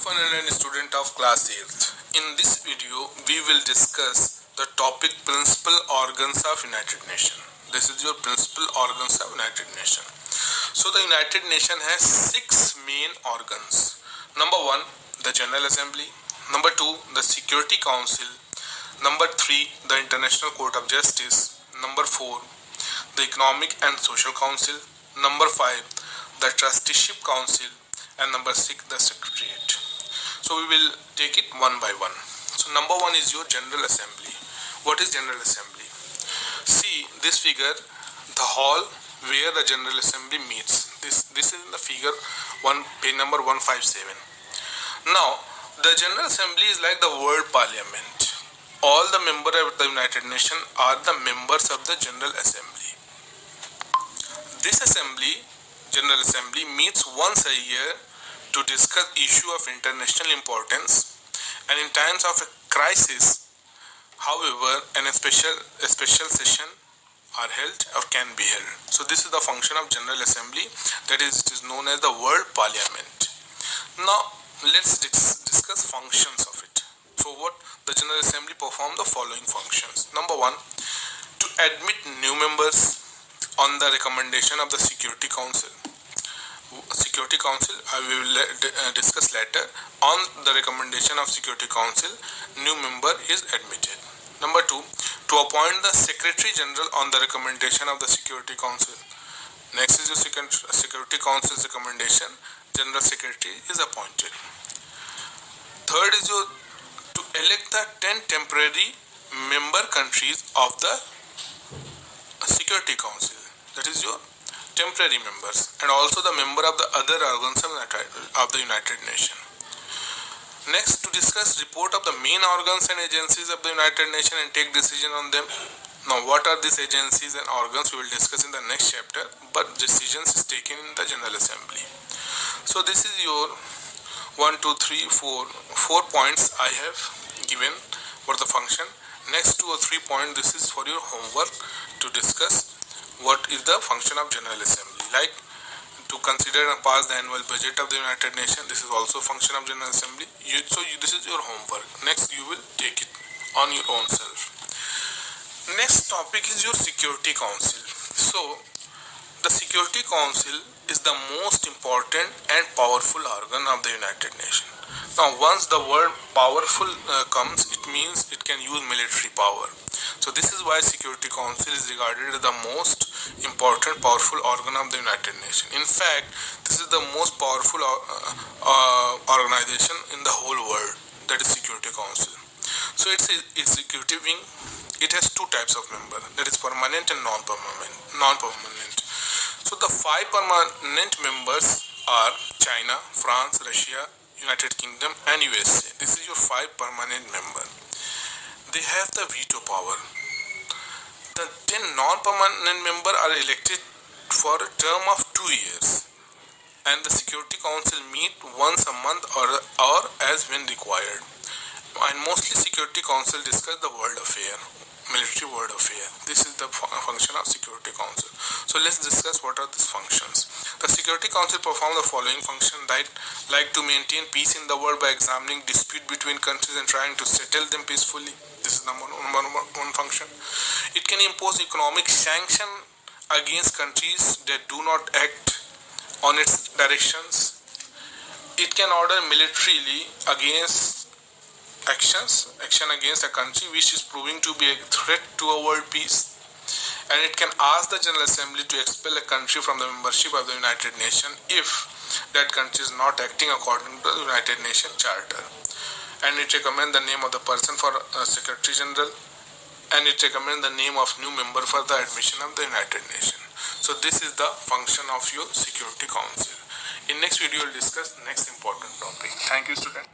Fun student of class 8th. In this video, we will discuss the topic principal organs of United Nations. This is your principal organs of United Nations. So the United Nations has 6 main organs. Number 1, the General Assembly. Number 2, the Security Council. Number 3, the International Court of Justice. Number 4, the Economic and Social Council. Number 5, the Trusteeship Council. And number 6, the Secretariat. So we will take it one by one. So number 1 is your General Assembly. What is General Assembly? See this figure, the hall where the General Assembly meets. This is in the figure page number 157. Now the General Assembly is like the World Parliament. All the members of the United Nations are the members of the General Assembly. This assembly, General Assembly, meets once a year to discuss issue of international importance, and in times of a crisis, however, a special session are held or can be held. So this is the function of General Assembly, that is, it is known as the World Parliament. Now let's discuss functions of it. So what the General Assembly perform the following functions. Number 1, to admit new members on the recommendation of the Security Council. Security Council, I will discuss later. On the recommendation of Security Council, new member is admitted. Number 2, to appoint the Secretary General on the recommendation of the Security Council. Next is the Security Council's recommendation, General Secretary is appointed. Third is to elect the 10 temporary member countries of the Security Council. That is your temporary members, and also the member of the other organs of the United Nations. Next, to discuss report of the main organs and agencies of the United Nations and take decision on them. Now, what are these agencies and organs we will discuss in the next chapter, but decisions is taken in the General Assembly. So this is your 1, 2, 3, 4 points I have given for the function. Next 2 or 3 points, this is for your homework to discuss what is the function of General Assembly. Like to consider and pass the annual budget of the United Nations, this is also function of General Assembly. This is your homework. Next you will take it on your own self. Next topic is your Security Council. So the Security Council is the most important and powerful organ of the United Nations. Now once the word powerful comes, it means it can use military power. So this is why Security Council is regarded as the most important, powerful organ of the United Nations. In fact, this is the most powerful organization in the whole world, that is Security Council. So it's a executive wing. It has 2 types of members, that is permanent and non-permanent. So the 5 permanent members are China, France, Russia, United Kingdom and USA. This is your 5 permanent members. They have the veto power. The 10 non-permanent members are elected for a term of 2 years, and the Security Council meet once a month or as when required. And mostly Security Council discuss the world affair, military world affair. This is the function of Security Council. So let's discuss what are these functions. The Security Council perform the following function, like to maintain peace in the world by examining dispute between countries and trying to settle them peacefully. This is number 1 function. It can impose economic sanction against countries that do not act on its directions. It can order militarily against action against a country which is proving to be a threat to a world peace. And it can ask the General Assembly to expel a country from the membership of the United Nations if that country is not acting according to the United Nations Charter. And it recommends the name of the person for Secretary General, and it recommends the name of new member for the admission of the United Nations. So this is the function of your Security Council. In next video, we will discuss next important topic. Thank you, student.